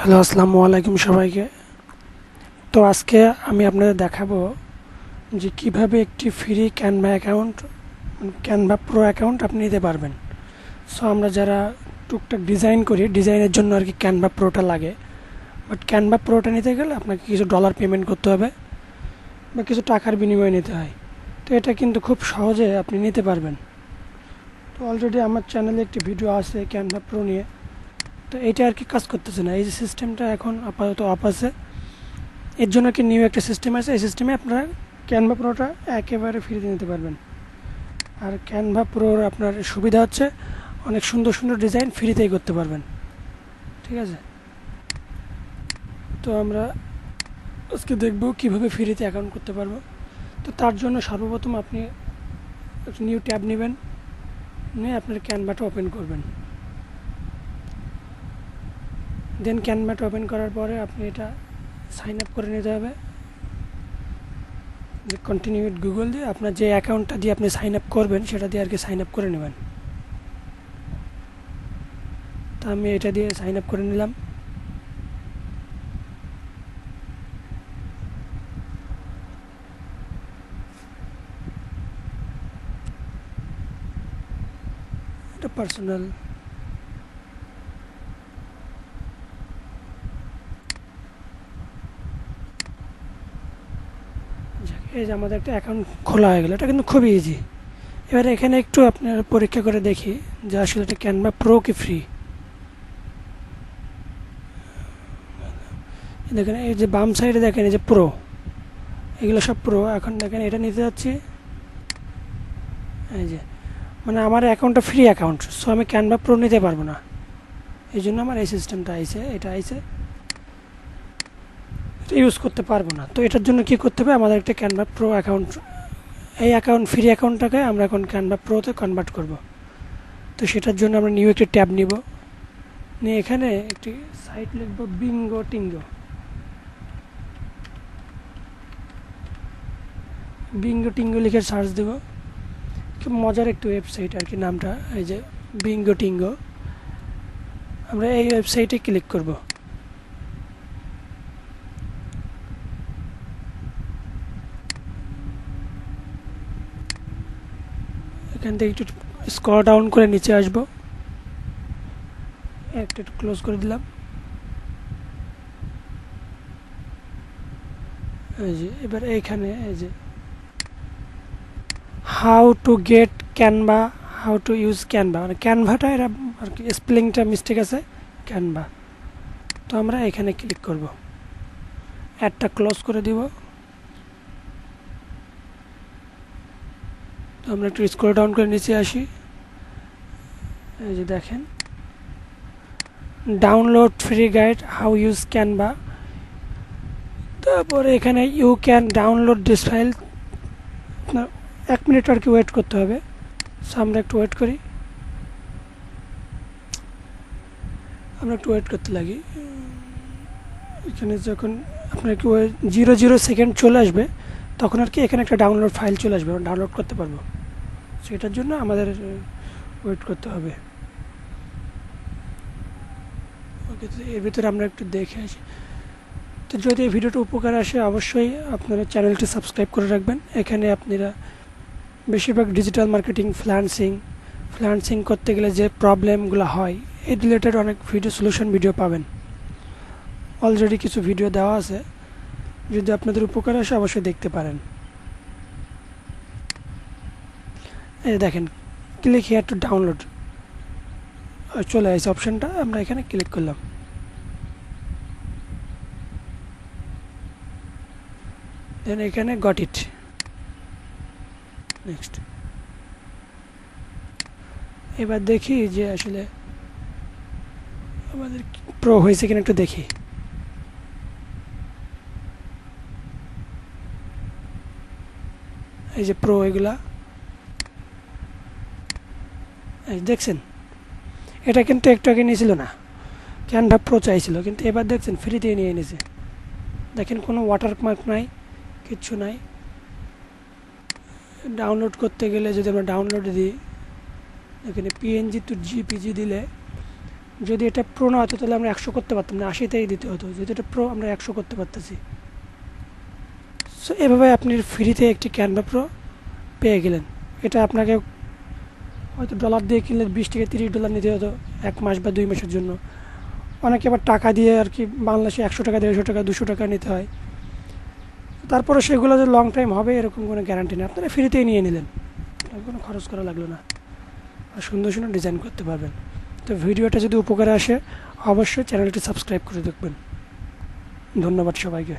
Hello, আসসালামু আলাইকুম সবাইকে। তো আজকে আমি আপনাদের দেখাবো যে কিভাবে একটি free Canva account, Canva pro account আপনি নিতে পারবেন। সো আমরা যারা টুকটাক ডিজাইন করি, ডিজাইনের জন্য আর কি ক্যানভা প্রোটা লাগে। বাট ক্যানভা প্রোটা নিতে গেলে আপনাকে কিছু ডলার পেমেন্ট করতে হবে বা কিছু টাকার বিনিময়ে নিতে হয়। তো এটা কিন্তু খুব সহজে আপনি নিতে পারবেন। তো অলরেডি আমার চ্যানেলে একটি ভিডিও আছে ক্যানভা প্রো নিয়ে। তো এইটা আর কি কাজ করতেছে না, এই যে সিস্টেমটা এখন আপাতত অফ আছে। এর জন্য কি নিউ একটা সিস্টেম আছে, এই সিস্টেমে আপনারা ক্যানভা প্রোটা একেবারে ফ্রিতে নিতে পারবেন। আর ক্যানভা প্রোর আপনার সুবিধা হচ্ছে অনেক সুন্দর সুন্দর ডিজাইন ফ্রিতেই করতে পারবেন। ঠিক আছে, তো আমরা আজকে দেখব কিভাবে ফ্রিতে অ্যাকাউন্ট করতে পারবো। তো তার জন্য সর্বপ্রথম আপনি একটা নিউ ট্যাব নেবেন, নিয়ে আপনার ক্যানভাটা ওপেন করবেন। দেন ক্যানভাটা ওপেন করার পরে আপনি এটা সাইন আপ করে নিতে হবে। যে কন্টিনিউ উইথ গুগল দিয়ে আপনার যে অ্যাকাউন্টটা দিয়ে আপনি সাইন আপ করবেন সেটা দিয়ে আর কি সাইন আপ করে নেবেন। তো আমি এটা দিয়ে সাইন আপ করে নিলাম। এটা পার্সোনাল। এই যে আমাদের একটা অ্যাকাউন্ট খোলা হয়ে গেল, এটা কিন্তু খুবই ইজি। এবারে এখানে একটু আপনার পরীক্ষা করে দেখি যে আসলে এটা ক্যানভা প্রো কি ফ্রি। দেখেন এই যে বাম সাইডে দেখেন এই যে প্রো, এগুলো সব প্রো। এখন দেখেন এটা নিতে যাচ্ছি, এই যে মানে আমার অ্যাকাউন্টটা ফ্রি অ্যাকাউন্ট, সো আমি ক্যানভা প্রো নিতে পারবো না। এই জন্য আমার এই সিস্টেমটা আইছে, এটা আইছে, এটা ইউজ করতে পারবো না। তো এটার জন্য কি করতে হবে, আমাদের একটা ক্যানভা প্রো অ্যাকাউন্ট, এই অ্যাকাউন্ট ফ্রি অ্যাকাউন্টটাকে আমরা এখন ক্যানভা প্রোতে কনভার্ট করব। তো সেটার জন্য আমরা নিউ একটি ট্যাব নিব, নিয়ে এখানে একটি সাইট লিখব বিঙ্গো টিঙ্গো। বিঙ্গো টিঙ্গো লিখে সার্চ দেব। খুব মজার একটি ওয়েবসাইট আর কি নামটা, এই যে বিঙ্গো টিঙ্গো। আমরা এই ওয়েবসাইটে ক্লিক করব। এখান থেকে একটু স্ক্রল ডাউন করে নিচে আসবো, একটা একটু ক্লোজ করে দিলাম। এই যে এবার এইখানে এই যে how to get Canva, how to use Canva, মানে ক্যানভাটা এরা আর কি স্পেলিংটা মিস্টেক আছে, ক্যানভা। তো আমরা এখানে ক্লিক করব, অ্যাডটা ক্লোজ করে দিব। তো আমরা একটু স্ক্রল ডাউন করে নিচে আসি, এই যে দেখেন download free guide how use Canva. তারপরে এখানে you can download this file. আপনার 1 মিনিট আর কি ওয়েট করতে হবে। সো আমরা একটু ওয়েট করি, আমরা একটু ওয়েট করতে লাগি। এখানে যখন আপনার কি 0.0 সেকেন্ড চলে আসবে তখন আর কি এখানে একটা ডাউনলোড ফাইল চলে আসবে, আমরা ডাউনলোড করতে পারবো। সেটার জন্য আমাদের ওয়েট করতে হবে। ওকে, তো এর ভিতরে আমরা একটু দেখে আসি। তো যদি এই ভিডিওটা উপকার আসে অবশ্যই আপনারা চ্যানেলটি সাবস্ক্রাইব করে রাখবেন। এখানে আপনারা বেশিরভাগ ডিজিটাল মার্কেটিং, ফ্রিল্যান্সিং করতে গেলে যে প্রবলেমগুলো হয় এই রিলেটেড অনেক সলিউশন ভিডিও পাবেন। অলরেডি কিছু ভিডিও দেওয়া আছে, যদি আপনাদের উপকার আসে অবশ্যই দেখতে পারেন। এই দেখেন ক্লিক হিয়ার টু ডাউনলোড, চলে আসছে অপশানটা, আমরা এখানে ক্লিক করলাম। দেন এখানে গট ইট, নেক্সট। এবার দেখি যে আসলে আমাদের প্রো হয়েছে কিনা একটু দেখি। এই যে প্রো, এগুলা এই দেখছেন, এটা কিন্তু একটু আগে নিয়েছিল না, ক্যানভা প্রো চাইছিল, কিন্তু এবার দেখছেন ফ্রিতে নিয়ে এনেছে। দেখেন কোনো ওয়াটারমার্ক নাই, কিচ্ছু নাই। ডাউনলোড করতে গেলে যদি আমরা ডাউনলোড দিই, এখানে পিএনজি টু জিপিজি দিলে যদি এটা প্রো না হতো তাহলে আমরা 100 করতে পারতাম না, 80তেই দিতে হতো। যেহেতু এটা প্রো, আমরা 100 করতে পারতেছি। সো এভাবে আপনি ফ্রিতে একটি ক্যানভা প্রো পেয়ে গেলেন। এটা আপনাকে হয়তো ডলার দিয়ে কিনলে 20 থেকে $30 নিতে হতো 1 মাস বা 2 মাসের জন্য। অনেকে আবার টাকা দিয়ে আর কি, বাংলাদেশে 100 টাকা, 150 টাকা, 200 টাকা নিতে হয়। তারপরে সেগুলো যে লং টাইম হবে এরকম কোনো গ্যারান্টি নেই। আপনারা ফ্রিতেই নিয়ে নিলেন, কোনো খরচ করা লাগলো না, আর সুন্দর সুন্দর ডিজাইন করতে পারবেন। তো ভিডিওটা যদি উপকারে আসে অবশ্যই চ্যানেলটি সাবস্ক্রাইব করে দেখবেন। ধন্যবাদ সবাইকে।